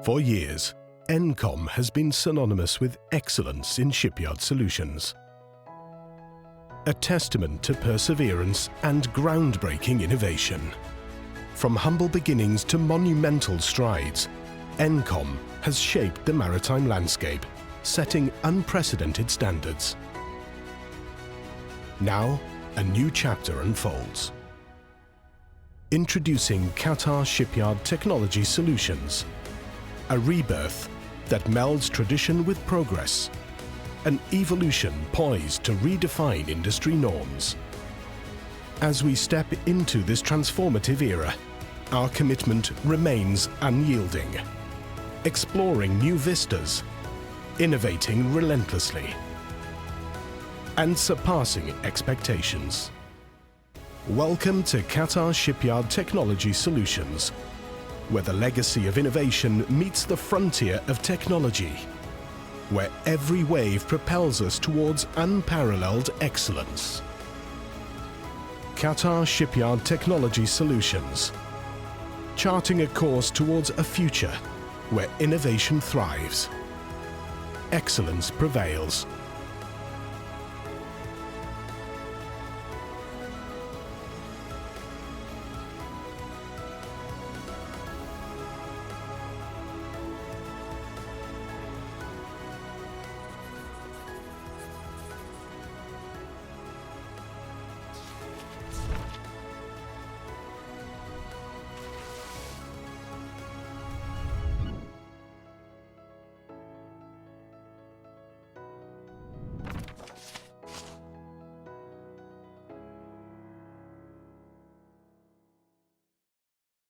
For years, N-KOM has been synonymous with excellence in shipyard solutions. A testament to perseverance and groundbreaking innovation. From humble beginnings to monumental strides, N-KOM has shaped the maritime landscape, setting unprecedented standards. Now, a new chapter unfolds. Introducing Qatar Shipyard Technology Solutions, a rebirth that melds tradition with progress, an evolution poised to redefine industry norms. As we step into this transformative era, our commitment remains unyielding, exploring new vistas, innovating relentlessly, and surpassing expectations. Welcome to Qatar Shipyard Technology Solutions, where the legacy of innovation meets the frontier of technology, where every wave propels us towards unparalleled excellence. Qatar Shipyard Technology Solutions, charting a course towards a future where innovation thrives, excellence prevails,